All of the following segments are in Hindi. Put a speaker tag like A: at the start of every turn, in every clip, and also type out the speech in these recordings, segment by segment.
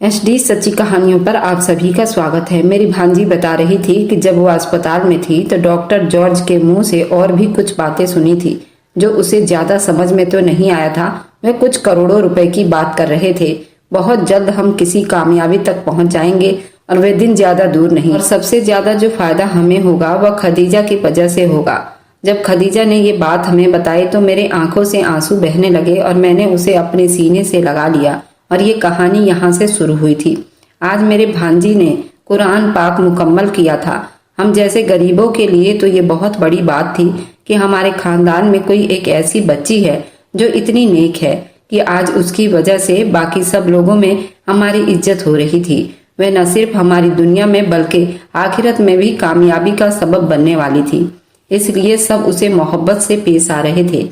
A: एचडी सच्ची कहानियों पर आप सभी का स्वागत है। मेरी भांजी बता रही थी कि जब वो अस्पताल में थी तो डॉक्टर जॉर्ज के मुंह से और भी कुछ बातें सुनी थी जो उसे ज्यादा समझ में तो नहीं आया था। वे कुछ करोड़ों रुपए की बात कर रहे थे। बहुत जल्द हम किसी कामयाबी तक पहुंच जाएंगे और वे दिन ज्यादा दूर नहीं। और सबसे ज्यादा जो फायदा हमें होगा वह खदीजा की वजह से होगा। जब खदीजा ने ये बात हमें बताई तो मेरे आंखों से आंसू बहने लगे और मैंने उसे अपने सीने से लगा लिया और ये कहानी यहाँ से शुरू हुई थी। आज मेरे भांजी ने कुरान पाक मुकम्मल किया था। हम जैसे गरीबों के लिए तो ये बहुत बड़ी बात थी कि हमारे खानदान में कोई एक ऐसी बच्ची है जो इतनी नेक है कि आज उसकी वजह से बाकी सब लोगों में हमारी इज्जत हो रही थी। वह न सिर्फ हमारी दुनिया में बल्कि आखिरत में भी कामयाबी का सबब बनने वाली थी, इसलिए सब उसे मोहब्बत से पेश आ रहे थे।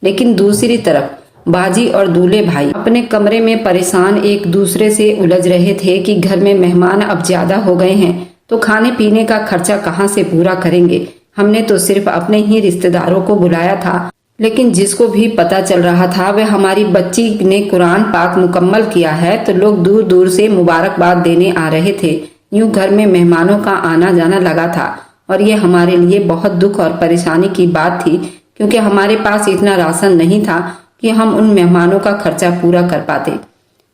A: लेकिन दूसरी तरफ बाजी और दूल्हे भाई अपने कमरे में परेशान एक दूसरे से उलझ रहे थे कि घर में मेहमान अब ज्यादा हो गए हैं तो खाने पीने का खर्चा कहाँ से पूरा करेंगे। हमने तो सिर्फ अपने ही रिश्तेदारों को बुलाया था, लेकिन जिसको भी पता चल रहा था वह हमारी बच्ची ने कुरान पाक मुकम्मल किया है तो लोग दूर दूर से मुबारकबाद देने आ रहे थे। यूं घर में मेहमानों का आना जाना लगा था और ये हमारे लिए बहुत दुख और परेशानी की बात थी, क्योंकि हमारे पास इतना राशन नहीं था कि हम उन मेहमानों का खर्चा पूरा कर पाते।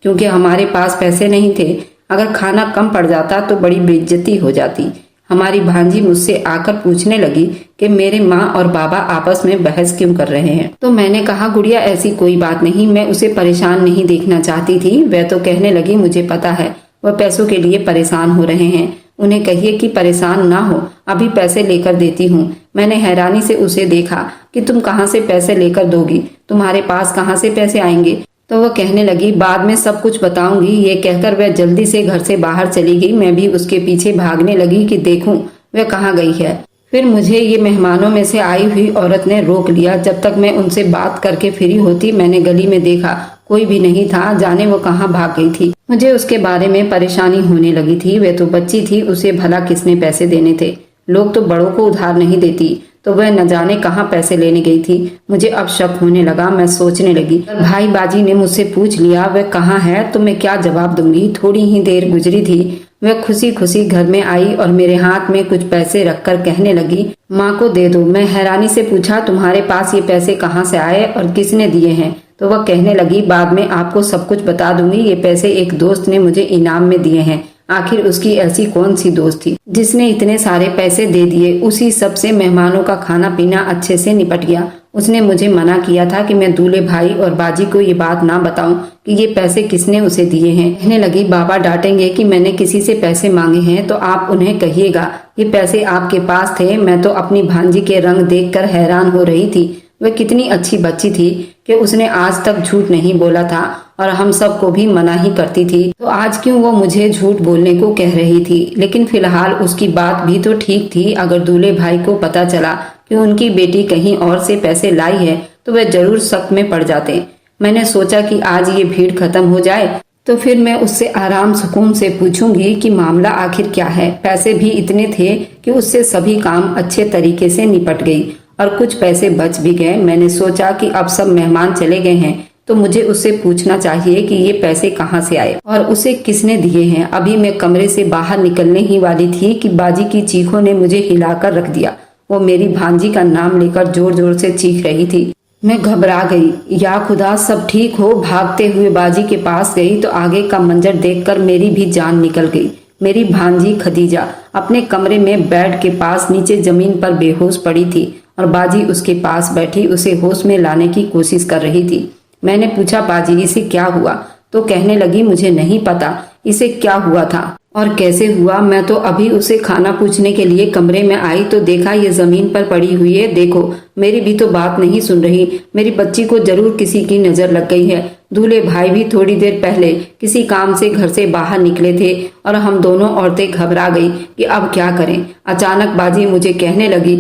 A: क्योंकि हमारे पास पैसे नहीं थे, अगर खाना कम पड़ जाता तो बड़ी बेइज्जती हो जाती। हमारी भांजी मुझसे आकर पूछने लगी कि मेरे माँ और बाबा आपस में बहस क्यों कर रहे हैं। तो मैंने कहा, गुड़िया ऐसी कोई बात नहीं, मैं उसे परेशान नहीं देखना चाहती थी। वह तो कहने लगी, मुझे पता है वह पैसों के लिए परेशान हो रहे हैं, उन्हें कहिए कि परेशान ना हो, अभी पैसे लेकर देती हूँ। मैंने हैरानी से उसे देखा कि तुम कहाँ से पैसे लेकर दोगी, तुम्हारे पास कहाँ से पैसे आएंगे। तो वह कहने लगी, बाद में सब कुछ बताऊंगी। ये कहकर वह जल्दी से घर से बाहर चली गई। मैं भी उसके पीछे भागने लगी कि देखूं वह कहाँ गई है। फिर मुझे ये मेहमानों में से आई हुई औरत ने रोक लिया। जब तक मैं उनसे बात करके फ्री होती मैंने गली में देखा, कोई भी नहीं था, जाने वो कहाँ भाग गई थी। मुझे उसके बारे में परेशानी होने लगी थी। वह तो बच्ची थी, उसे भला किसने पैसे देने थे। लोग तो बड़ों को उधार नहीं देती, तो वह न जाने कहाँ पैसे लेने गई थी। मुझे अब शक होने लगा। मैं सोचने लगी, भाई बाजी ने मुझसे पूछ लिया वह कहाँ है तो मैं क्या जवाब दूंगी। थोड़ी ही देर गुजरी थी, वह खुशी खुशी घर में आई और मेरे हाथ में कुछ पैसे रखकर कहने लगी, माँ को दे दो। मैं हैरानी से पूछा, तुम्हारे पास ये पैसे कहाँ से आए और किसने दिए हैं। तो वह कहने लगी, बाद में आपको सब कुछ बता दूंगी। ये पैसे एक दोस्त ने मुझे इनाम में दिए हैं। आखिर उसकी ऐसी कौन सी दोस्त थी जिसने इतने सारे पैसे दे दिए। उसी सब से मेहमानों का खाना पीना अच्छे से निपट गया। उसने मुझे मना किया था कि मैं दूल्हे भाई और बाजी को ये बात ना बताऊं कि ये पैसे किसने उसे दिए हैं। कहने लगी, बाबा डांटेंगे कि मैंने किसी से पैसे मांगे हैं, तो आप उन्हें कहिएगा ये पैसे आपके पास थे। मैं तो अपनी भांजी के रंग देखकर हैरान हो रही थी। वह कितनी अच्छी बच्ची थी कि उसने आज तक झूठ नहीं बोला था और हम सबको भी मना ही करती थी, तो आज क्यों वो मुझे झूठ बोलने को कह रही थी। लेकिन फिलहाल उसकी बात भी तो ठीक थी। अगर दूल्हे भाई को पता चला कि उनकी बेटी कहीं और से पैसे लाई है तो वह जरूर शक में पड़ जाते। मैंने सोचा कि आज ये भीड़ खत्म हो जाए तो फिर मैं उससे आराम सुकून से पूछूंगी कि मामला आखिर क्या है। पैसे भी इतने थे कि उससे सभी काम अच्छे तरीके से निपट गई और कुछ पैसे बच भी गए। मैंने सोचा कि अब सब मेहमान चले गए हैं तो मुझे उससे पूछना चाहिए कि ये पैसे कहाँ से आए और उसे किसने दिए हैं। अभी मैं कमरे से बाहर निकलने ही वाली थी कि बाजी की चीखों ने मुझे हिलाकर रख दिया। वो मेरी भांजी का नाम लेकर जोर जोर से चीख रही थी। मैं घबरा गई। या खुदा, सब ठीक हो। भागते हुए बाजी के पास गई तो आगे का मंजर देखकर मेरी भी जान निकल गई। मेरी भांजी खदीजा अपने कमरे में बेड के पास नीचे जमीन पर बेहोश पड़ी थी और बाजी उसके पास बैठी उसे होश में लाने की कोशिश कर रही थी। मैंने पूछा, बाजी इसे क्या हुआ? तो कहने लगी, मुझे नहीं पता इसे क्या हुआ था और कैसे हुआ। मैं तो अभी उसे खाना पूछने के लिए कमरे में आई तो देखा ये जमीन पर पड़ी हुई है। देखो, मेरी भी तो बात नहीं सुन रही। मेरी बच्ची को जरूर किसी की नजर लग गई है। दूल्हे भाई भी थोड़ी देर पहले किसी काम से घर से बाहर निकले थे और हम दोनों औरतें घबरा गई कि अब क्या करें। अचानक बाजी मुझे कहने लगी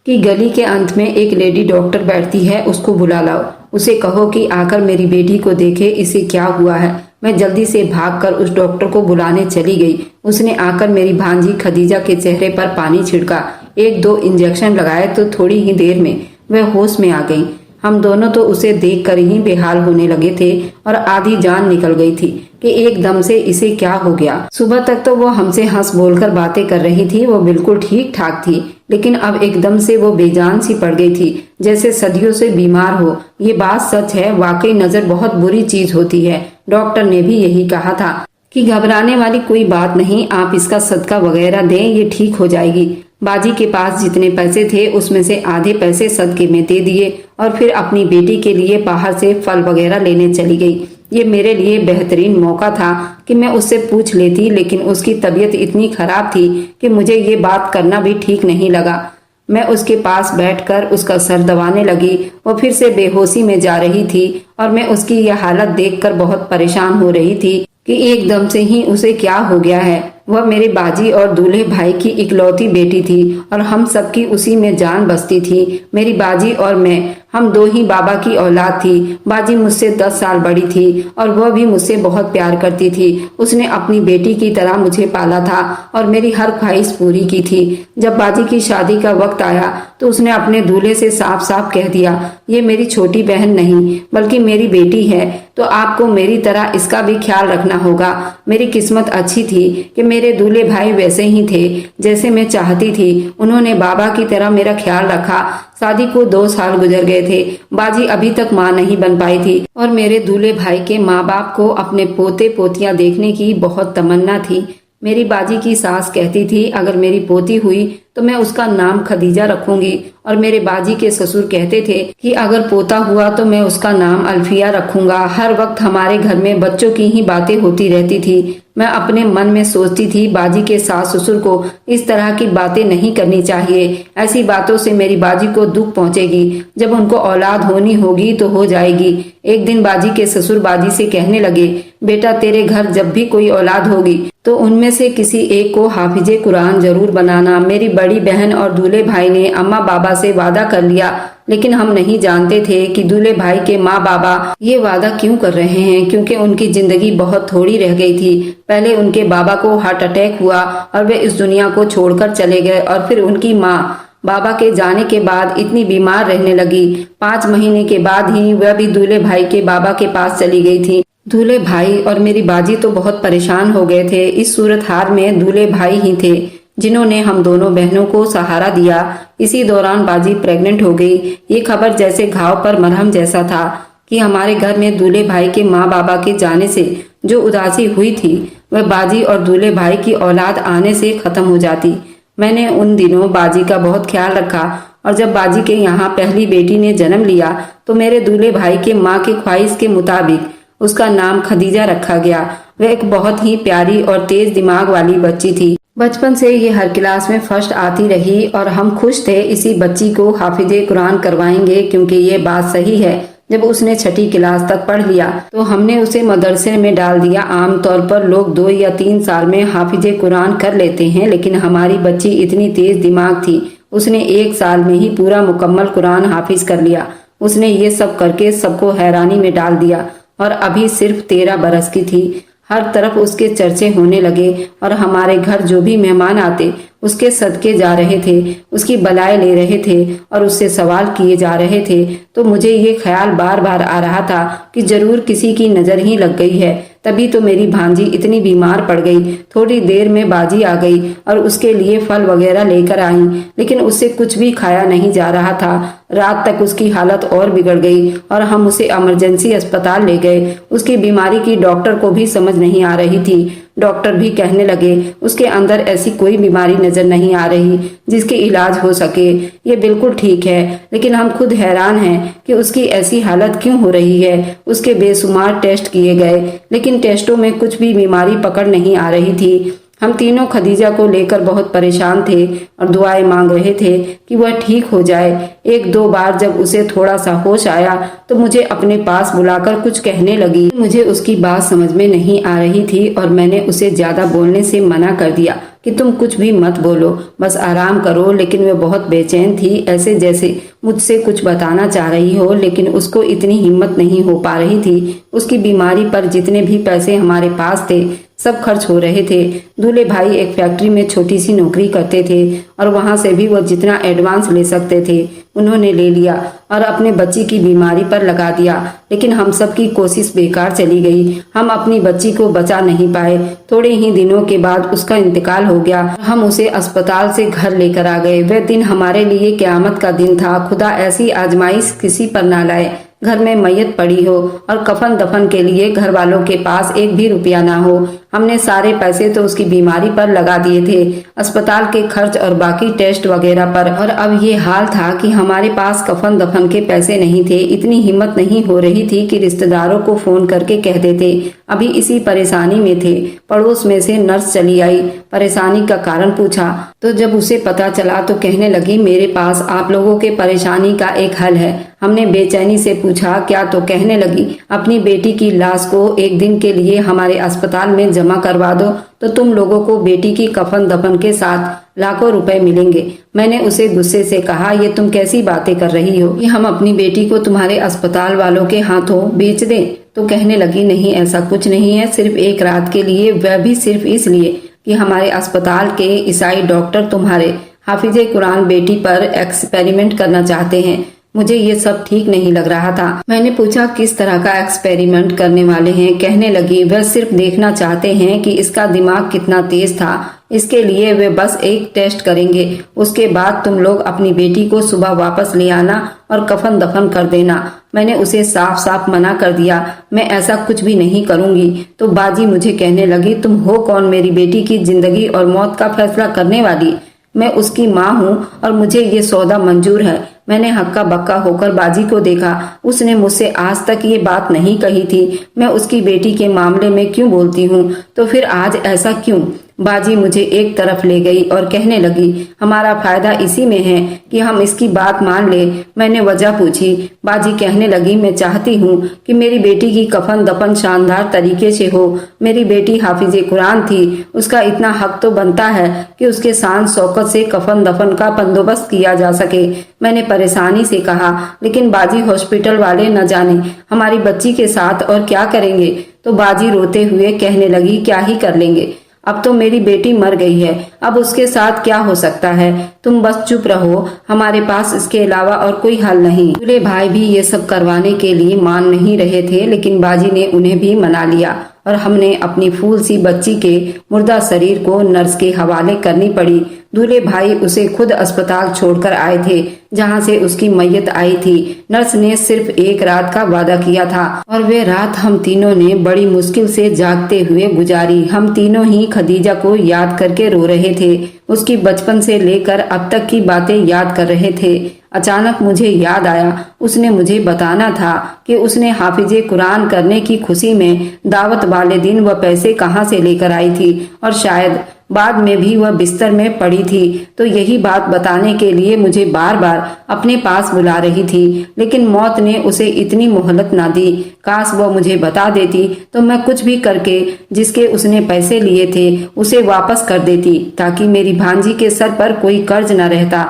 A: कि गली के अंत में एक लेडी डॉक्टर बैठती है, उसको बुला लाओ। उसे कहो कि आकर मेरी बेटी को देखे इसे क्या हुआ है। मैं जल्दी से भागकर उस डॉक्टर को बुलाने चली गई। उसने आकर मेरी भांजी खदीजा के चेहरे पर पानी छिड़का, 1-2 इंजेक्शन लगाए तो थोड़ी ही देर में वह होश में आ गई। हम दोनों तो उसे देखकर ही बेहाल होने लगे थे और आधी जान निकल गई थी कि एकदम से इसे क्या हो गया। सुबह तक तो वो हमसे हंस बोलकर बातें कर रही थी, वो बिल्कुल ठीक ठाक थी, लेकिन अब एकदम से वो बेजान सी पड़ गई थी, जैसे सदियों से बीमार हो। ये बात सच है, वाकई नजर बहुत बुरी चीज होती है। डॉक्टर ने भी यही कहा था कि घबराने वाली कोई बात नहीं, आप इसका सदका वगैरह दें, ये ठीक हो जाएगी। बाजी के पास जितने पैसे थे उसमें से आधे पैसे सदके में दे दिए और फिर अपनी बेटी के लिए बाहर से फल वगैरह लेने चली गई। ये मेरे लिए बेहतरीन मौका था कि मैं उससे पूछ लेती, लेकिन उसकी तबीयत इतनी खराब थी कि मुझे ये बात करना भी ठीक नहीं लगा। मैं उसके पास बैठकर उसका सर दबाने लगी। वो फिर से बेहोशी में जा रही थी और मैं उसकी यह हालत देखकर बहुत परेशान हो रही थी कि एकदम से ही उसे क्या हो गया है। वह मेरे बाजी और दूल्हे भाई की इकलौती बेटी थी और हम सबकी उसी में जान बसती थी। मेरी बाजी और मैं, हम दो ही बाबा की औलाद थी। बाजी मुझसे 10 साल बड़ी थी और वह भी मुझसे बहुत प्यार करती थी। उसने अपनी बेटी की तरह मुझे पाला था और मेरी हर ख्वाहिश पूरी की थी। जब बाजी की शादी का वक्त आया तो उसने अपने दूल्हे से साफ साफ कह दिया, ये मेरी छोटी बहन नहीं बल्कि मेरी बेटी है, तो आपको मेरी तरह इसका भी ख्याल रखना होगा। मेरी किस्मत अच्छी थी कि मेरे दूल्हे भाई वैसे ही थे जैसे मैं चाहती थी। उन्होंने बाबा की तरह मेरा ख्याल रखा। शादी को 2 साल गुजर गए थे। बाजी अभी तक माँ नहीं बन पाई थी और मेरे दूल्हे भाई के माँ बाप को अपने पोते पोतियां देखने की बहुत तमन्ना थी। मेरी बाजी की सास कहती थी, अगर मेरी पोती हुई तो मैं उसका नाम खदीजा रखूंगी, और मेरे बाजी के ससुर कहते थे कि अगर पोता हुआ तो मैं उसका नाम अल्फिया रखूंगा। हर वक्त हमारे घर में बच्चों की ही बातें होती रहती थी। मैं अपने मन में सोचती थी, बाजी के सास ससुर को इस तरह की बातें नहीं करनी चाहिए। ऐसी बातों से मेरी बाजी को दुख पहुंचेगी। जब उनको औलाद होनी होगी तो हो जाएगी। एक दिन बाजी के ससुर बाजी से कहने लगे, बेटा तेरे घर जब भी कोई औलाद होगी तो उनमें से किसी एक को हाफिजे कुरान जरूर बनाना। मेरी बड़ी बहन और दूल्हे भाई ने अम्मा बाबा से वादा कर लिया, लेकिन हम नहीं जानते थे कि दूल्हे भाई के माँ बाबा ये वादा क्यों कर रहे हैं, क्योंकि उनकी जिंदगी बहुत थोड़ी रह गई थी। पहले उनके बाबा को हार्ट अटैक हुआ और वे इस दुनिया को छोड़कर चले गए, और फिर उनकी माँ बाबा के जाने के बाद इतनी बीमार रहने लगी। 5 महीने के बाद ही वह भी दूल्हे भाई के बाबा के पास चली गई थी। दूल्हे भाई और मेरी बाजी तो बहुत परेशान हो गए थे। इस सूरत हाल में दूल्हे भाई ही थे जिन्होंने हम दोनों बहनों को सहारा दिया। इसी दौरान बाजी प्रेग्नेंट हो गई। ये खबर जैसे घाव पर मरहम जैसा था कि हमारे घर में दूल्हे भाई के माँ बाबा के जाने से जो उदासी हुई थी वह बाजी और दूल्हे भाई की औलाद आने से खत्म हो जाती। मैंने उन दिनों बाजी का बहुत ख्याल रखा, और जब बाजी के यहाँ पहली बेटी ने जन्म लिया तो मेरे दूल्हे भाई के माँ की ख्वाहिश के मुताबिक उसका नाम खदीजा रखा गया। वह एक बहुत ही प्यारी और तेज दिमाग वाली बच्ची थी। बचपन से ये हर क्लास में फर्स्ट आती रही और हम खुश थे इसी बच्ची को हाफिजे कुरान करवाएंगे, क्योंकि ये बात सही है। जब उसने 6ठी क्लास तक पढ़ लिया तो हमने उसे मदरसे में डाल दिया। आमतौर पर लोग 2 या 3 साल में हाफिजे कुरान कर लेते हैं, लेकिन हमारी बच्ची इतनी तेज दिमाग थी, उसने 1 साल में ही पूरा मुकम्मल कुरान हाफिज कर लिया। उसने ये सब करके सबको हैरानी में डाल दिया और अभी सिर्फ 13 बरस की थी। हर तरफ उसके चर्चे होने लगे और हमारे घर जो भी मेहमान आते उसके सदके जा रहे थे, उसकी बलाएं ले रहे थे और उससे सवाल किए जा रहे थे। तो मुझे ये ख्याल बार बार आ रहा था कि जरूर किसी की नजर ही लग गई है। तभी तो मेरी भांजी इतनी बीमार पड़ गई। थोड़ी देर में बाजी आ गई और उसके लिए फल वगैरह लेकर आई, लेकिन उससे कुछ भी खाया नहीं जा रहा था। रात तक उसकी हालत और बिगड़ गई और हम उसे इमरजेंसी अस्पताल ले गए। उसकी बीमारी की डॉक्टर को भी समझ नहीं आ रही थी। डॉक्टर भी कहने लगे उसके अंदर ऐसी कोई बीमारी नजर नहीं आ रही जिसकी इलाज हो सके। ये बिल्कुल ठीक है, लेकिन हम खुद हैरान हैं कि उसकी ऐसी हालत क्यों हो रही है। उसके बेशुमार टेस्ट किए गए, लेकिन टेस्टों में कुछ भी बीमारी पकड़ नहीं आ रही थी। हम तीनों खदीजा को लेकर बहुत परेशान थे और दुआएं मांग रहे थे कि वह ठीक हो जाए। 1-2 बार जब उसे थोड़ा सा होश आया तो मुझे अपने पास बुलाकर कुछ कहने लगी। मुझे उसकी बात समझ में नहीं आ रही थी और मैंने उसे ज्यादा बोलने से मना कर दिया कि तुम कुछ भी मत बोलो, बस आराम करो। लेकिन वह बहुत बेचैन थी, ऐसे जैसे मुझसे कुछ बताना चाह रही हो, लेकिन उसको इतनी हिम्मत नहीं हो पा रही थी। उसकी बीमारी पर जितने भी पैसे हमारे पास थे सब खर्च हो रहे थे। दूल्हे भाई एक फैक्ट्री में छोटी सी नौकरी करते थे और वहां से भी वो जितना एडवांस ले सकते थे उन्होंने ले लिया और अपने बच्ची की बीमारी पर लगा दिया। लेकिन हम सब की कोशिश बेकार चली गई। हम अपनी बच्ची को बचा नहीं पाए। थोड़े ही दिनों के बाद उसका इंतकाल हो गया। हम उसे अस्पताल से घर लेकर आ गए। वह दिन हमारे लिए क़यामत का दिन था। खुदा ऐसी आजमाइश किसी पर ना लाए। घर में मैयत पड़ी हो और कफन दफन के लिए घर वालों के पास एक भी रुपया ना हो। हमने सारे पैसे तो उसकी बीमारी पर लगा दिए थे, अस्पताल के खर्च और बाकी टेस्ट वगैरह पर। और अब ये हाल था कि हमारे पास कफन दफन के पैसे नहीं थे। इतनी हिम्मत नहीं हो रही थी कि रिश्तेदारों को फोन करके कह देते। अभी इसी परेशानी में थे। पड़ोस में से नर्स चली आई। परेशानी का कारण पूछा तो जब उसे पता चला तो कहने लगी, मेरे पास आप लोगों के परेशानी का एक हल है। हमने बेचैनी से पूछा क्या, तो कहने लगी, अपनी बेटी की लाश को एक दिन के लिए हमारे अस्पताल में जमा करवा दो तो तुम लोगों को बेटी की कफन दफन के साथ लाखों रुपए मिलेंगे। मैंने उसे गुस्से से कहा, ये तुम कैसी बातें कर रही हो कि हम अपनी बेटी को तुम्हारे अस्पताल वालों के हाथों बेच दें? तो कहने लगी, नहीं ऐसा कुछ नहीं है, सिर्फ एक रात के लिए, वह भी सिर्फ इसलिए कि हमारे अस्पताल के ईसाई डॉक्टर तुम्हारे हाफिजे कुरान बेटी पर एक्सपेरिमेंट करना चाहते हैं। मुझे ये सब ठीक नहीं लग रहा था। मैंने पूछा किस तरह का एक्सपेरिमेंट करने वाले हैं? कहने लगी, वह सिर्फ देखना चाहते हैं कि इसका दिमाग कितना तेज था। इसके लिए वे बस एक टेस्ट करेंगे। उसके बाद तुम लोग अपनी बेटी को सुबह वापस ले आना और कफन दफन कर देना। मैंने उसे साफ साफ मना कर दिया, मैं ऐसा कुछ भी नहीं करूंगी। तो बाजी मुझे कहने लगी, तुम हो कौन मेरी बेटी की जिंदगी और मौत का फैसला करने वाली? मैं उसकी माँ हूँ और मुझे ये सौदा मंजूर है। मैंने हक्का बक्का होकर बाजी को देखा। उसने मुझसे आज तक ये बात नहीं कही थी। मैं उसकी बेटी के मामले में क्यों बोलती हूँ, तो फिर आज ऐसा क्यों? बाजी मुझे एक तरफ ले गई और कहने लगी, हमारा फायदा इसी में है कि हम इसकी बात मान ले। मैंने वजह पूछी। बाजी कहने लगी, मैं चाहती हूँ कि मेरी बेटी की कफन दफन शानदार तरीके से हो। मेरी बेटी हाफिजे कुरान थी, उसका इतना हक तो बनता है कि उसके शान शौकत से कफन दफन का बंदोबस्त किया जा सके। मैंने परेशानी से कहा, लेकिन बाजी हॉस्पिटल वाले न जाने हमारी बच्ची के साथ और क्या करेंगे? तो बाजी रोते हुए कहने लगी, क्या ही कर लेंगे, अब तो मेरी बेटी मर गई है, अब उसके साथ क्या हो सकता है? तुम बस चुप रहो, हमारे पास इसके अलावा और कोई हल नहीं। दूल्हे भाई भी ये सब करवाने के लिए मान नहीं रहे थे, लेकिन बाजी ने उन्हें भी मना लिया और हमने अपनी फूल सी बच्ची के मुर्दा शरीर को नर्स के हवाले करनी पड़ी। दूल्हे भाई उसे खुद अस्पताल छोड़कर आए थे जहां से उसकी मैयत आई थी। नर्स ने सिर्फ एक रात का वादा किया था और वे रात हम तीनों ने बड़ी मुश्किल से जागते हुए गुजारी। हम तीनों ही खदीजा को याद करके रो रहे थे। उसकी बचपन से लेकर अब तक की बातें याद कर रहे थे। अचानक मुझे याद आया, उसने मुझे बताना था कि उसने हाफिजे कुरान करने की खुशी में दावत वाले दिन वह पैसे कहाँ से लेकर आई थी और शायद बाद में भी वह बिस्तर में पड़ी थी। तो यही बात बताने के लिए मुझे बार बार अपने पास बुला रही थी, लेकिन मौत ने उसे इतनी मोहलत ना दी। काश वह मुझे बता देती तो मैं कुछ भी करके जिसके उसने पैसे लिए थे उसे वापस कर देती, ताकि मेरी भांजी के सर पर कोई कर्ज न रहता।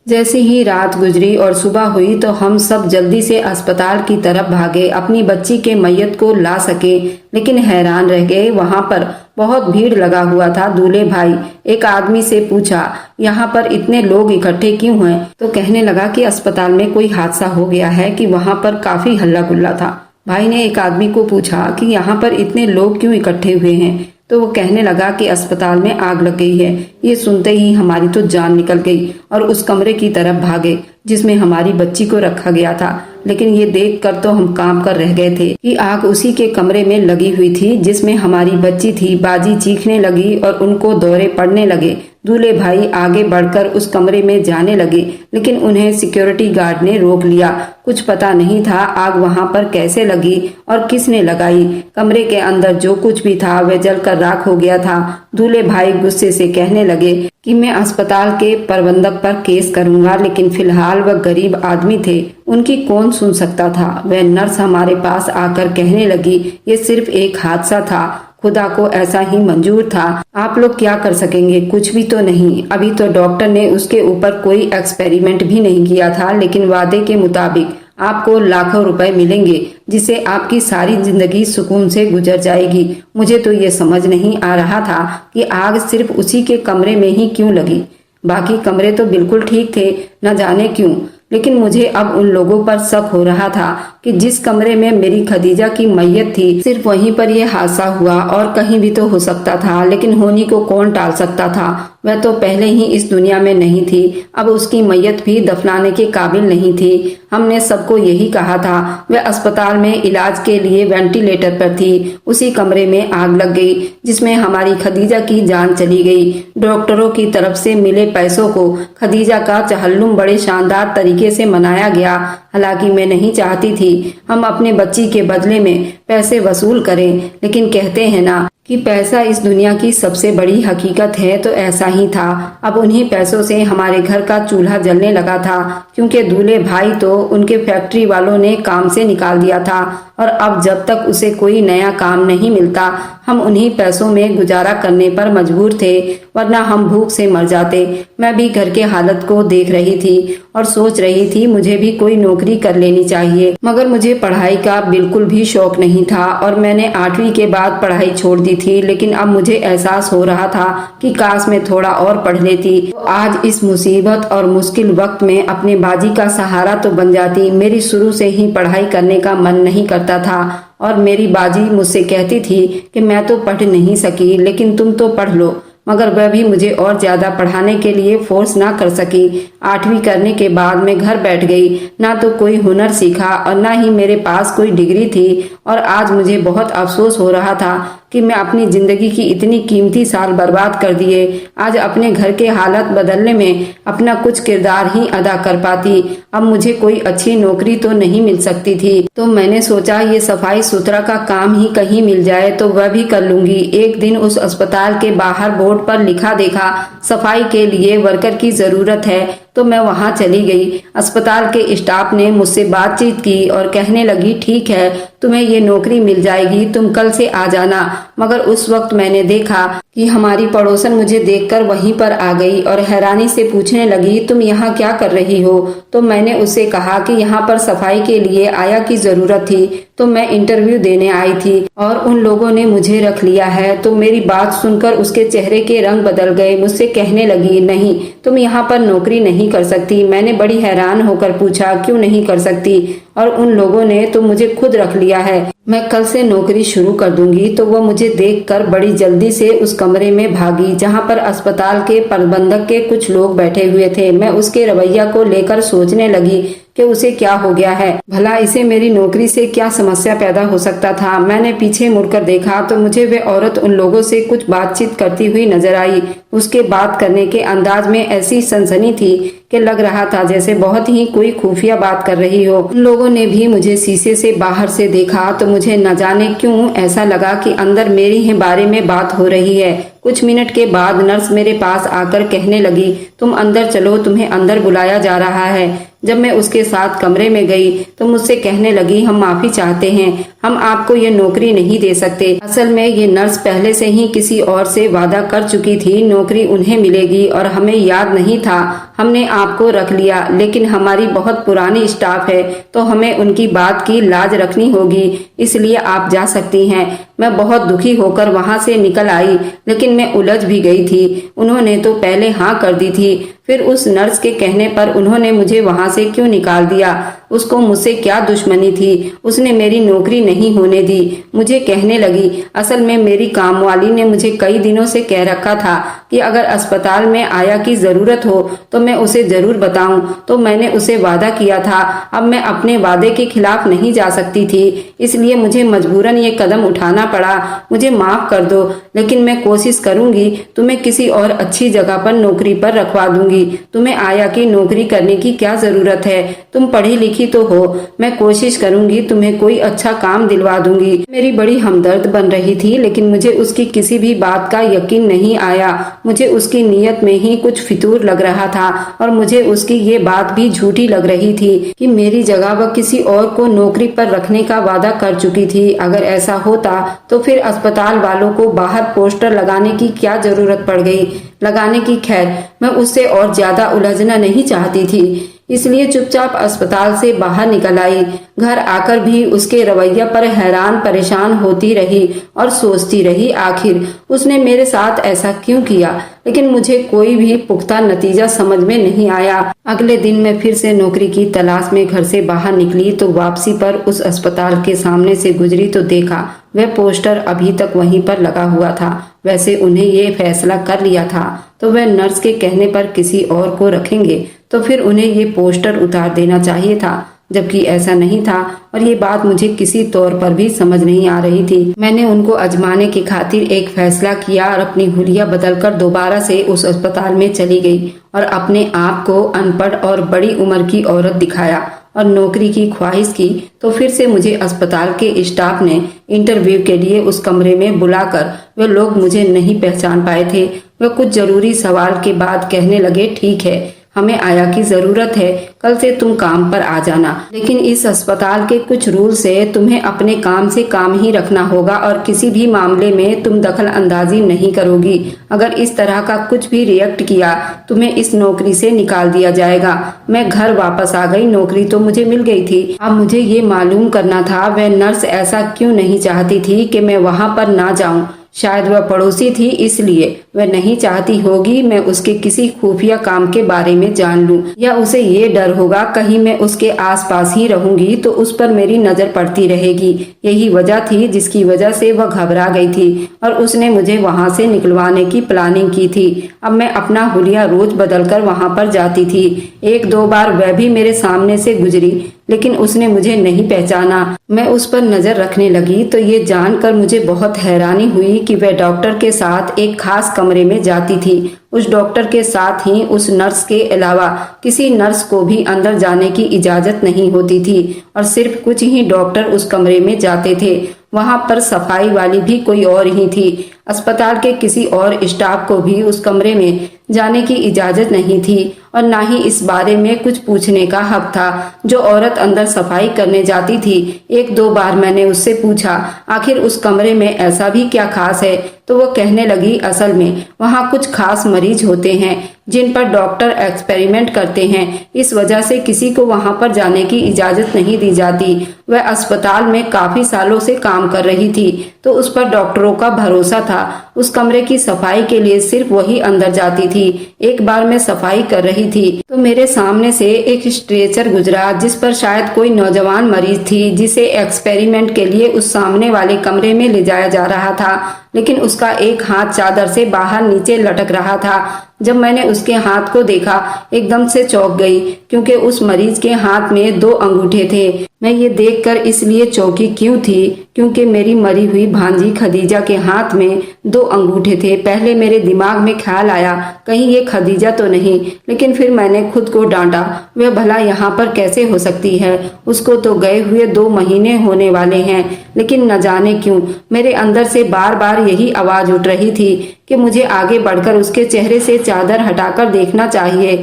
A: जैसे ही रात गुजरी और सुबह हुई तो हम सब जल्दी से अस्पताल की तरफ भागे, अपनी बच्ची के मैयत को ला सके, लेकिन हैरान रह गए। वहां पर बहुत भीड़ लगा हुआ था। दूल्हे भाई एक आदमी से पूछा, यहाँ पर इतने लोग इकट्ठे क्यों हैं? तो कहने लगा कि अस्पताल में कोई हादसा हो गया है कि वहां पर काफी हल्ला गुल्ला था। भाई ने एक आदमी को पूछा कि यहाँ पर इतने लोग क्यों इकट्ठे हुए हैं? तो वो कहने लगा कि अस्पताल में आग लग गई है। ये सुनते ही हमारी तो जान निकल गई और उस कमरे की तरफ भागे जिसमें हमारी बच्ची को रखा गया था। लेकिन ये देखकर तो हम कांप कर रह गए थे कि आग उसी के कमरे में लगी हुई थी जिसमें हमारी बच्ची थी। बाजी चीखने लगी और उनको दौरे पड़ने लगे। दूल्हे भाई आगे बढ़कर उस कमरे में जाने लगे, लेकिन उन्हें सिक्योरिटी गार्ड ने रोक लिया। कुछ पता नहीं था आग वहां पर कैसे लगी और किसने लगाई। कमरे के अंदर जो कुछ भी था वह जलकर राख हो गया था। दूल्हे भाई गुस्से से कहने लगे कि मैं अस्पताल के प्रबंधक पर केस करूंगा, लेकिन फिलहाल वह गरीब आदमी थे, उनकी कौन सुन सकता था। वह नर्स हमारे पास आकर कहने लगी, ये सिर्फ एक हादसा था, खुदा को ऐसा ही मंजूर था, आप लोग क्या कर सकेंगे? कुछ भी तो नहीं। अभी तो डॉक्टर ने उसके ऊपर कोई एक्सपेरिमेंट भी नहीं किया था, लेकिन वादे के मुताबिक आपको लाखों रुपए मिलेंगे, जिससे आपकी सारी जिंदगी सुकून से गुजर जाएगी। मुझे तो ये समझ नहीं आ रहा था कि आग सिर्फ उसी के कमरे में ही क्यों लगी। बाकी कमरे तो बिल्कुल ठीक थे, न जाने क्यों। लेकिन मुझे अब उन लोगों पर शक हो रहा था कि जिस कमरे में मेरी खदीजा की मैयत थी, सिर्फ वहीं पर यह हादसा हुआ और कहीं भी तो हो सकता था। लेकिन होनी को कौन टाल सकता था? वह तो पहले ही इस दुनिया में नहीं थी, अब उसकी मैयत भी दफनाने के काबिल नहीं थी। हमने सबको यही कहा था। वह अस्पताल में इलाज के लिए वेंटिलेटर पर थी। उसी कमरे में आग लग गई जिसमें हमारी खदीजा की जान चली गई। डॉक्टरों की तरफ से मिले पैसों को खदीजा का चहल्लुम बड़े शानदार तरीके से मनाया गया। हालांकि मैं नहीं चाहती थी हम अपने बच्ची के बदले में पैसे वसूल करें, लेकिन कहते हैं ना कि पैसा इस दुनिया की सबसे बड़ी हकीकत है, तो ऐसा ही था। अब उन्हीं पैसों से हमारे घर का चूल्हा जलने लगा था, क्योंकि दूल्हे भाई तो उनके फैक्ट्री वालों ने काम से निकाल दिया था और अब जब तक उसे कोई नया काम नहीं मिलता, हम उन्हीं पैसों में गुजारा करने पर मजबूर थे, वरना हम भूख से मर जाते। मैं भी घर के हालत को देख रही थी और सोच रही थी मुझे भी कोई नौकरी कर लेनी चाहिए। मगर मुझे पढ़ाई का बिल्कुल भी शौक नहीं था और मैंने 8वीं के बाद पढ़ाई छोड़ दी थी। लेकिन अब मुझे एहसास हो रहा था कि काश मैं थोड़ा और पढ़ लेती तो आज इस मुसीबत और मुश्किल वक्त में अपने बाजी का सहारा तो बन जाती। मेरी शुरू से ही पढ़ाई करने का मन नहीं करता था और मेरी बाजी मुझसे कहती थी कि मैं तो पढ़ नहीं सकी, लेकिन तुम तो पढ़ लो। मगर वह भी मुझे और ज्यादा पढ़ाने के लिए फोर्स ना कर सकी। 8वीं करने के बाद मैं घर बैठ गई। ना तो कोई हुनर सीखा और ना ही मेरे पास कोई डिग्री थी और आज मुझे बहुत अफसोस हो रहा था कि मैं अपनी जिंदगी की इतनी कीमती साल बर्बाद कर दिए। आज अपने घर के हालत बदलने में अपना कुछ किरदार ही अदा कर पाती। अब मुझे कोई अच्छी नौकरी तो नहीं मिल सकती थी, तो मैंने सोचा ये सफाई सुथरा का काम ही कहीं मिल जाए तो वह भी कर लूंगी। एक दिन उस अस्पताल के बाहर बोर्ड पर लिखा देखा, सफाई के लिए वर्कर की जरूरत है, तो मैं वहां चली गई। अस्पताल के स्टाफ ने मुझसे बातचीत की और कहने लगी, ठीक है, तुम्हें ये नौकरी मिल जाएगी, तुम कल से आ जाना। मगर उस वक्त मैंने देखा कि हमारी पड़ोसन मुझे देखकर वहीं पर आ गई और हैरानी से पूछने लगी, तुम यहाँ क्या कर रही हो? तो मैंने उससे कहा कि यहाँ पर सफाई के लिए आया की जरूरत थी, तो मैं इंटरव्यू देने आई थी और उन लोगों ने मुझे रख लिया है। तो मेरी बात सुनकर उसके चेहरे के रंग बदल गए। मुझसे कहने लगी, नहीं, तुम यहाँ पर नौकरी नहीं कर सकती। मैंने बड़ी हैरान होकर पूछा, क्यों नहीं कर सकती? और उन लोगों ने तो मुझे खुद रख लिया है, मैं कल से नौकरी शुरू कर दूंगी। तो वो मुझे देखकर बड़ी जल्दी से उस कमरे में भागी जहाँ पर अस्पताल के प्रबंधक के कुछ लोग बैठे हुए थे। मैं उसके रवैया को लेकर सोचने लगी कि उसे क्या हो गया है, भला इसे मेरी नौकरी से क्या समस्या पैदा हो सकता था। मैंने पीछे मुड़कर देखा तो मुझे वे औरत उन लोगों से कुछ बातचीत करती हुई नजर आई। उसके बात करने के अंदाज में ऐसी सनसनी थी कि लग रहा था जैसे बहुत ही कोई खुफिया बात कर रही हो। उन लोगों ने भी मुझे शीशे से बाहर से देखा तो मुझे न जाने क्यों ऐसा लगा कि अंदर मेरी ही बारे में बात हो रही है। कुछ मिनट के बाद नर्स मेरे पास आकर कहने लगी, तुम अंदर चलो, तुम्हें अंदर बुलाया जा रहा है। जब मैं उसके साथ कमरे में गई तो मुझसे कहने लगी, हम माफी चाहते हैं, हम आपको ये नौकरी नहीं दे सकते। असल में ये नर्स पहले से ही किसी और से वादा कर चुकी थी, नौकरी उन्हें मिलेगी और हमें याद नहीं था, हमने आपको रख लिया। लेकिन हमारी बहुत पुरानी स्टाफ है तो हमें उनकी बात की लाज रखनी होगी, इसलिए आप जा सकती हैं। मैं बहुत दुखी होकर वहां से निकल आई, लेकिन मैं उलझ भी गई थी। उन्होंने तो पहले हाँ कर दी थी, फिर उस नर्स के कहने पर उन्होंने मुझे वहां से क्यों निकाल दिया? उसको मुझसे क्या दुश्मनी थी? उसने मेरी नौकरी नहीं होने दी। मुझे कहने लगी, असल में मेरी कामवाली ने मुझे कई दिनों से कह रखा था कि अगर अस्पताल में आया की जरूरत हो तो मैं उसे जरूर बताऊं। तो मैंने उसे वादा किया था, अब मैं अपने वादे के खिलाफ नहीं जा सकती थी, इसलिए मुझे मजबूरन ये कदम उठाना पड़ा। मुझे माफ कर दो, लेकिन मैं कोशिश करूंगी तुम्हें किसी और अच्छी जगह पर नौकरी पर रखवा दूंगी। तुम्हें आया की नौकरी करने की क्या जरूरत है? तुम पढ़ी लिखी तो हो, मैं कोशिश करूंगी तुम्हें कोई अच्छा काम दिलवा दूंगी। मेरी बड़ी हमदर्द बन रही थी, लेकिन मुझे उसकी किसी भी बात का यकीन नहीं आया। मुझे उसकी नीयत में ही कुछ फितूर लग रहा था और मुझे उसकी ये बात भी झूठी लग रही थी कि मेरी जगह वह किसी और को नौकरी पर रखने का वादा कर चुकी थी। अगर ऐसा होता तो फिर अस्पताल वालों को बाहर पोस्टर लगाने की क्या जरूरत पड़ गई लगाने की। खैर, मैं उससे और ज्यादा उलझना नहीं चाहती थी। इसलिए चुपचाप अस्पताल से बाहर निकल आई। घर आकर भी उसके रवैया पर हैरान परेशान होती रही और सोचती रही आखिर उसने मेरे साथ ऐसा क्यों किया, लेकिन मुझे कोई भी पुख्ता नतीजा समझ में नहीं आया। अगले दिन मैं फिर से नौकरी की तलाश में घर से बाहर निकली तो वापसी पर उस अस्पताल के सामने से गुजरी तो देखा वह पोस्टर अभी तक वहीं पर लगा हुआ था। वैसे उन्हें ये फैसला कर लिया था तो वह नर्स के कहने पर किसी और को रखेंगे तो फिर उन्हें ये पोस्टर उतार देना चाहिए था, जबकि ऐसा नहीं था और ये बात मुझे किसी तौर पर भी समझ नहीं आ रही थी। मैंने उनको आजमाने की खातिर एक फैसला किया और अपनी हुलिया बदलकर दोबारा से उस अस्पताल में चली गई और अपने आप को अनपढ़ और बड़ी उम्र की औरत दिखाया और नौकरी की ख्वाहिश की। तो फिर से मुझे अस्पताल के स्टाफ ने इंटरव्यू के लिए उस कमरे में बुलाकर वे लोग मुझे नहीं पहचान पाए थे। वे कुछ जरूरी सवाल के बाद कहने लगे, ठीक है, हमें आया की जरूरत है, कल से तुम काम पर आ जाना, लेकिन इस अस्पताल के कुछ रूल से तुम्हें अपने काम से काम ही रखना होगा और किसी भी मामले में तुम दखल अंदाजी नहीं करोगी। अगर इस तरह का कुछ भी रिएक्ट किया तुम्हें इस नौकरी से निकाल दिया जाएगा। मैं घर वापस आ गई, नौकरी तो मुझे मिल गई थी। अब मुझे ये मालूम करना था वह नर्स ऐसा क्यों नहीं चाहती थी कि मैं वहाँ पर ना जाऊँ। शायद वह पड़ोसी थी इसलिए वह नहीं चाहती होगी मैं उसके किसी खुफिया काम के बारे में जान लूं, या उसे ये डर होगा कहीं मैं उसके आसपास ही रहूंगी तो उस पर मेरी नजर पड़ती रहेगी। यही वजह थी जिसकी वजह से वह घबरा गई थी और उसने मुझे वहां से निकलवाने की प्लानिंग की थी। अब मैं अपना हुलिया रोज बदलकर वहां पर जाती थी। एक दो बार वह भी मेरे सामने से गुजरी लेकिन उसने मुझे नहीं पहचाना। मैं उस पर नजर रखने लगी तो ये जानकर मुझे बहुत हैरानी हुई कि वह डॉक्टर के साथ एक खास कमरे में जाती थी। उस डॉक्टर के साथ ही उस नर्स के अलावा किसी नर्स को भी अंदर जाने की इजाजत नहीं होती थी और सिर्फ कुछ ही डॉक्टर उस कमरे में जाते थे। वहां पर सफाई वाली भी कोई और ही थी। अस्पताल के किसी और स्टाफ को भी उस कमरे में जाने की इजाजत नहीं थी और ना ही इस बारे में कुछ पूछने का हक था। जो औरत अंदर सफाई करने जाती थी, एक दो बार मैंने उससे पूछा आखिर उस कमरे में ऐसा भी क्या खास है, तो वो कहने लगी असल में वहाँ कुछ खास मरीज होते हैं जिन पर डॉक्टर एक्सपेरिमेंट करते हैं, इस वजह से किसी को वहां पर जाने की इजाजत नहीं दी जाती। वह अस्पताल में काफी सालों से काम कर रही थी तो उस पर डॉक्टरों का भरोसा था। उस कमरे की सफाई के लिए सिर्फ वही अंदर जाती थी। एक बार मैं सफाई कर रही थी तो मेरे सामने से एक स्ट्रेचर गुजरा जिस पर शायद कोई नौजवान मरीज थी जिसे एक्सपेरिमेंट के लिए उस सामने वाले कमरे में ले जाया जा रहा था, लेकिन उसका एक हाथ चादर से बाहर नीचे लटक रहा था। जब मैंने उसके हाथ को देखा एकदम से चौंक गई क्योंकि उस मरीज के हाथ में 2 अंगूठे थे। मैं ये देखकर इसलिए चौंकी क्यों थी क्योंकि मेरी मरी हुई भांजी खदीजा के हाथ में 2 अंगूठे थे। पहले मेरे दिमाग में ख्याल आया कहीं ये खदीजा तो नहीं, लेकिन फिर मैंने खुद को डांटा, वह भला यहाँ पर कैसे हो सकती है, उसको तो गए हुए 2 महीने होने वाले हैं। लेकिन न जाने क्यों मेरे अंदर से बार बार यही आवाज उठ रही थी कि मुझे आगे बढ़कर उसके चेहरे से चादर हटाकर देखना चाहिए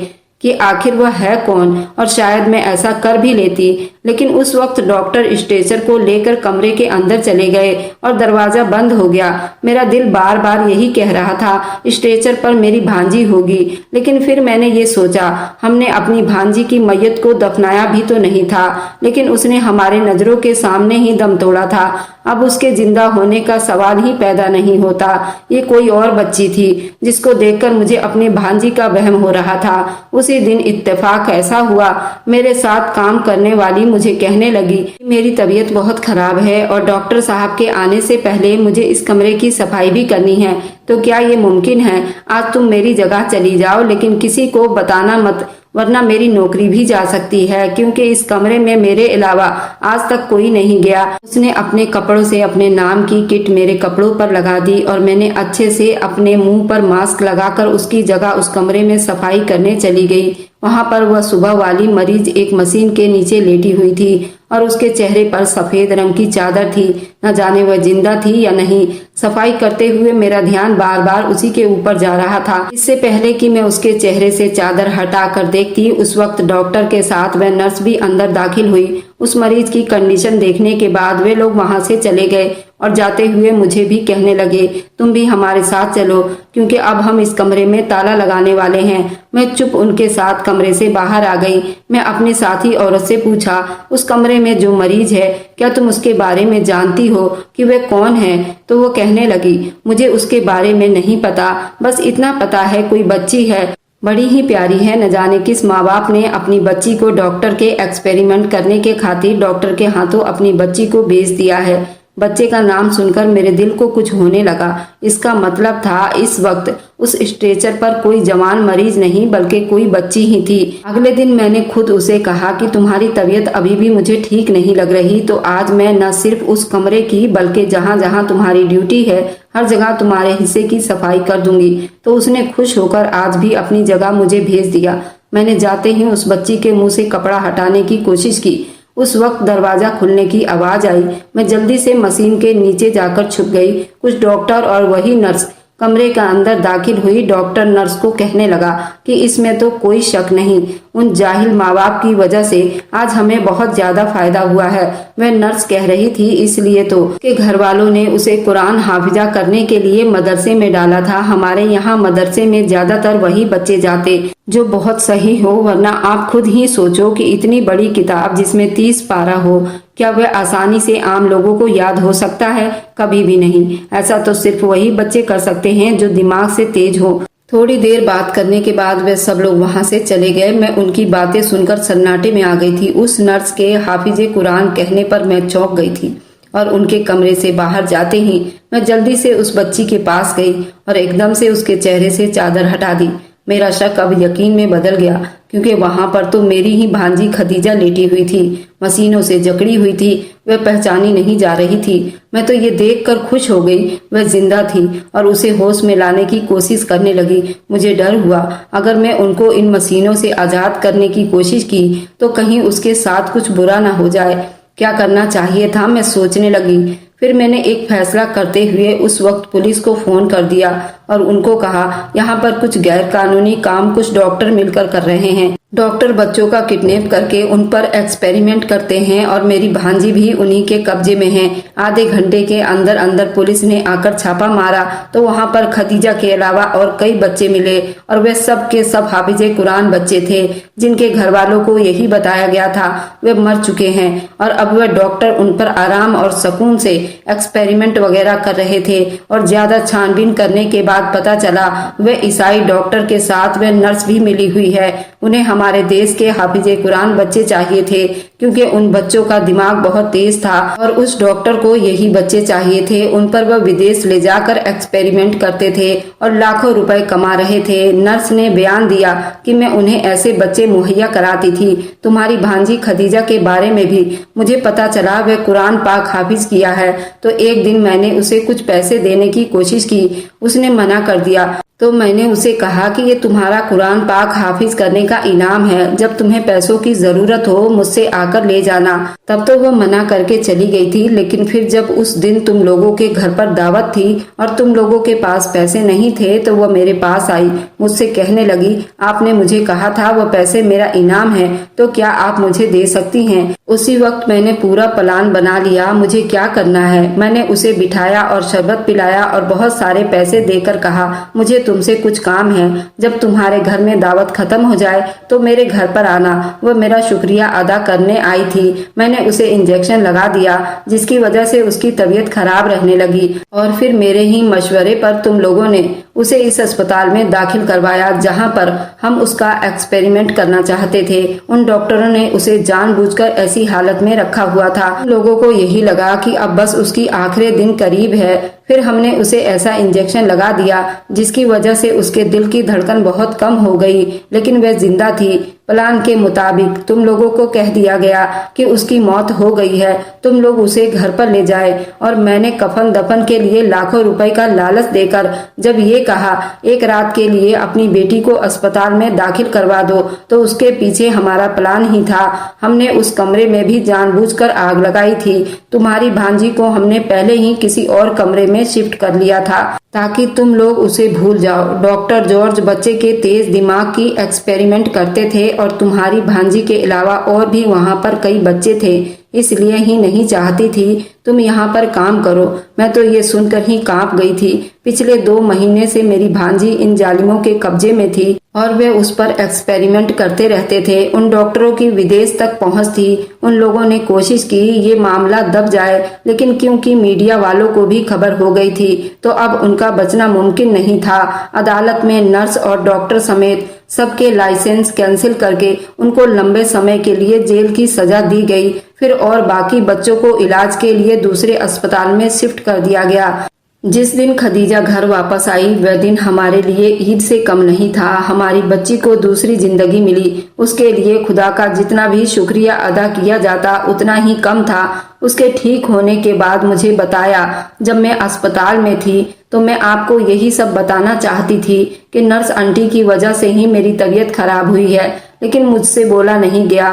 A: कि आखिर वह है कौन, और शायद मैं ऐसा कर भी लेती। लेकिन उस वक्त डॉक्टर स्ट्रेचर को लेकर कमरे के अंदर चले गए और दरवाजा बंद हो गया। मेरा दिल बार बार यही कह रहा था स्ट्रेचर पर मेरी भांजी होगी, लेकिन फिर मैंने ये सोचा हमने अपनी भांजी की मैयत को दफनाया भी तो नहीं था, लेकिन उसने हमारे नजरों के सामने ही दम तोड़ा था। अब उसके जिंदा होने का सवाल ही पैदा नहीं होता। ये कोई और बच्ची थी जिसको देखकर मुझे अपनी भांजी का वहम हो रहा था। उसी दिन इत्तेफाक ऐसा हुआ, मेरे साथ काम करने वाली मुझे कहने लगी कि मेरी तबीयत बहुत खराब है और डॉक्टर साहब के आने से पहले मुझे इस कमरे की सफाई भी करनी है, तो क्या ये मुमकिन है आज तुम मेरी जगह चली जाओ, लेकिन किसी को बताना मत वरना मेरी नौकरी भी जा सकती है, क्योंकि इस कमरे में मेरे अलावा आज तक कोई नहीं गया। उसने अपने कपड़ों से अपने नाम की किट मेरे कपड़ों पर लगा दी और मैंने अच्छे से अपने मुंह पर मास्क लगाकर उसकी जगह उस कमरे में सफाई करने चली गई। वहां पर वह सुबह वाली मरीज एक मशीन के नीचे लेटी हुई थी और उसके चेहरे पर सफेद रंग की चादर थी। न जाने वह जिंदा थी या नहीं। सफाई करते हुए मेरा ध्यान बार बार उसी के ऊपर जा रहा था। इससे पहले कि मैं उसके चेहरे से चादर हटा कर देखती, उस वक्त डॉक्टर के साथ वह नर्स भी अंदर दाखिल हुई। उस मरीज की कंडीशन देखने के बाद वे लोग वहां से चले गए और जाते हुए मुझे भी कहने लगे, तुम भी हमारे साथ चलो क्योंकि अब हम इस कमरे में ताला लगाने वाले हैं। मैं चुप उनके साथ कमरे से बाहर आ गई। मैं अपनी साथी औरत से पूछा, उस कमरे में जो मरीज है क्या तुम उसके बारे में जानती हो कि वह कौन है? तो वो कहने लगी, मुझे उसके बारे में नहीं पता, बस इतना पता है कोई बच्ची है, बड़ी ही प्यारी है। न जाने किस माँ बाप ने अपनी बच्ची को डॉक्टर के एक्सपेरिमेंट करने के खातिर डॉक्टर के हाथों अपनी बच्ची को बेच दिया है। बच्चे का नाम सुनकर मेरे दिल को कुछ होने लगा। इसका मतलब था इस वक्त उस स्ट्रेचर पर कोई जवान मरीज नहीं बल्कि कोई बच्ची ही थी। अगले दिन मैंने खुद उसे कहा कि तुम्हारी तबीयत अभी भी मुझे ठीक नहीं लग रही, तो आज मैं न सिर्फ उस कमरे की बल्कि जहाँ जहाँ तुम्हारी ड्यूटी है हर जगह तुम्हारे हिस्से की सफाई कर दूंगी। तो उसने खुश होकर आज भी अपनी जगह मुझे भेज दिया। मैंने जाते ही उस बच्ची के मुंह से कपड़ा हटाने की कोशिश की। उस वक्त दरवाजा खुलने की आवाज आई। मैं जल्दी से मशीन के नीचे जाकर छुप गई। कुछ डॉक्टर और वही नर्स कमरे के अंदर दाखिल हुई। डॉक्टर नर्स को कहने लगा कि इसमें तो कोई शक नहीं, उन जाहिल माँ बाप की वजह से आज हमें बहुत ज्यादा फायदा हुआ है। वह नर्स कह रही थी इसलिए तो कि घर वालों ने उसे कुरान हाफिजा करने के लिए मदरसे में डाला था। हमारे यहाँ मदरसे में ज्यादातर वही बच्चे जाते जो बहुत सही हो, वरना आप खुद ही सोचो कि इतनी बड़ी किताब जिसमें 30 पारा हो, क्या वह आसानी से आम लोगों को याद हो सकता है? कभी भी नहीं। ऐसा तो सिर्फ वही बच्चे कर सकते हैं जो दिमाग से तेज हो। थोड़ी देर बात करने के बाद वे सब लोग वहां से चले गए। मैं उनकी बातें सुनकर सन्नाटे में आ गई थी। उस नर्स के हाफिजे कुरान कहने पर मैं चौंक गई थी और उनके कमरे से बाहर जाते ही मैं जल्दी से उस बच्ची के पास गई और एकदम से उसके चेहरे से चादर हटा दी। मेरा शक अब यकीन में बदल गया क्योंकि वहां पर तो मेरी ही भांजी खदीजा लेटी हुई थी, मशीनों से जकड़ी हुई थी। वह पहचानी नहीं जा रही थी। मैं तो ये देखकर खुश हो गई वह जिंदा थी और उसे होश में लाने की कोशिश करने लगी। मुझे डर हुआ अगर मैं उनको इन मशीनों से आजाद करने की कोशिश की तो कहीं उसके साथ कुछ बुरा ना हो जाए। क्या करना चाहिए था, मैं सोचने लगी। फिर मैंने एक फैसला करते हुए उस वक्त पुलिस को फोन कर दिया और उनको कहा, यहाँ पर कुछ गैर कानूनी काम कुछ डॉक्टर मिलकर कर रहे हैं। डॉक्टर बच्चों का किडनैप करके उन पर एक्सपेरिमेंट करते हैं और मेरी भांजी भी उन्हीं के कब्जे में है। आधे घंटे के अंदर अंदर पुलिस ने आकर छापा मारा तो वहाँ पर खदीजा के अलावा और कई बच्चे मिले और वे सब के सब हाफिजे कुरान बच्चे थे जिनके घर वालों को यही बताया गया था वे मर चुके हैं और अब वह डॉक्टर उन पर आराम और सुकून से एक्सपेरिमेंट वगैरह कर रहे थे। और ज्यादा छानबीन करने के बाद पता चला वे ईसाई डॉक्टर के साथ वे नर्स भी मिली हुई है। उन्हें हमारे देश के हाफिजे कुरान बच्चे चाहिए थे क्योंकि उन बच्चों का दिमाग बहुत तेज था और उस डॉक्टर को यही बच्चे चाहिए थे। उन पर वह विदेश ले जाकर एक्सपेरिमेंट करते थे और लाखों रुपए कमा रहे थे। नर्स ने बयान दिया कि मैं उन्हें ऐसे बच्चे मुहैया कराती थी। तुम्हारी भांजी खदीजा के बारे में भी मुझे पता चला वह कुरान पाक हाफिज किया है। तो एक दिन मैंने उसे कुछ पैसे देने की कोशिश की, उसने मना कर दिया। तो मैंने उसे कहा कि ये तुम्हारा कुरान पाक हाफिज करने का इनाम है, जब तुम्हें पैसों की जरूरत हो मुझसे आकर ले जाना। तब तो वो मना करके चली गई थी, लेकिन फिर जब उस दिन तुम लोगों के घर पर दावत थी और तुम लोगों के पास पैसे नहीं थे तो वो मेरे पास आई। मुझसे कहने लगी, आपने मुझे कहा था वो पैसे मेरा इनाम है, तो क्या आप मुझे दे सकती हैं? उसी वक्त मैंने पूरा प्लान बना लिया मुझे क्या करना है। मैंने उसे बिठाया और शरबत पिलाया और बहुत सारे पैसे देकर कहा, मुझे तुमसे कुछ काम है, जब तुम्हारे घर में दावत खत्म हो जाए तो मेरे घर पर आना। वह मेरा शुक्रिया अदा करने आई थी। मैंने उसे इंजेक्शन लगा दिया जिसकी वजह से उसकी तबीयत खराब रहने लगी और फिर मेरे ही मशवरे पर तुम लोगों ने उसे इस अस्पताल में दाखिल करवाया जहां पर हम उसका एक्सपेरिमेंट करना चाहते थे। उन डॉक्टरों ने उसे जानबूझकर ऐसी हालत में रखा हुआ था। लोगों को यही लगा कि अब बस उसकी आखिरी दिन करीब है। फिर हमने उसे ऐसा इंजेक्शन लगा दिया जिसकी वजह से उसके दिल की धड़कन बहुत कम हो गई, लेकिन वह जिंदा थी। प्लान के मुताबिक तुम लोगों को कह दिया गया कि उसकी मौत हो गई है, तुम लोग उसे घर पर ले जाए और मैंने कफन दफन के लिए लाखों रुपए का लालच देकर जब ये कहा एक रात के लिए अपनी बेटी को अस्पताल में दाखिल करवा दो, तो उसके पीछे हमारा प्लान ही था। हमने उस कमरे में भी जानबूझकर आग लगाई थी। तुम्हारी भांजी को हमने पहले ही किसी और कमरे में शिफ्ट कर लिया था ताकि तुम लोग उसे भूल जाओ। डॉक्टर जॉर्ज बच्चे के तेज दिमाग की एक्सपेरिमेंट करते थे और तुम्हारी भांजी के अलावा और भी वहाँ पर कई बच्चे थे, इसलिए ही नहीं चाहती थी तुम यहाँ पर काम करो। मैं तो ये सुनकर ही कांप गई थी। पिछले 2 महीने से मेरी भांजी इन जालिमों के कब्जे में थी और वे उस पर एक्सपेरिमेंट करते रहते थे। उन डॉक्टरों की विदेश तक पहुंच थी। उन लोगों ने कोशिश की ये मामला दब जाए, लेकिन क्योंकि मीडिया वालों को भी खबर हो गई थी तो अब उनका बचना मुमकिन नहीं था। अदालत में नर्स और डॉक्टर समेत सबके लाइसेंस कैंसिल करके उनको लंबे समय के लिए जेल की सजा दी गई। फिर और बाकी बच्चों को इलाज के लिए दूसरे अस्पताल में शिफ्ट कर दिया गया। जिस दिन खदीजा घर वापस आई वह दिन हमारे लिए ईद से कम नहीं था। हमारी बच्ची को दूसरी जिंदगी मिली, उसके लिए खुदा का जितना भी शुक्रिया अदा किया जाता उतना ही कम था। उसके ठीक होने के बाद मुझे बताया जब मैं अस्पताल में थी तो मैं आपको यही सब बताना चाहती थी कि नर्स आंटी की वजह से ही मेरी तबीयत खराब हुई है, लेकिन मुझसे बोला नहीं गया।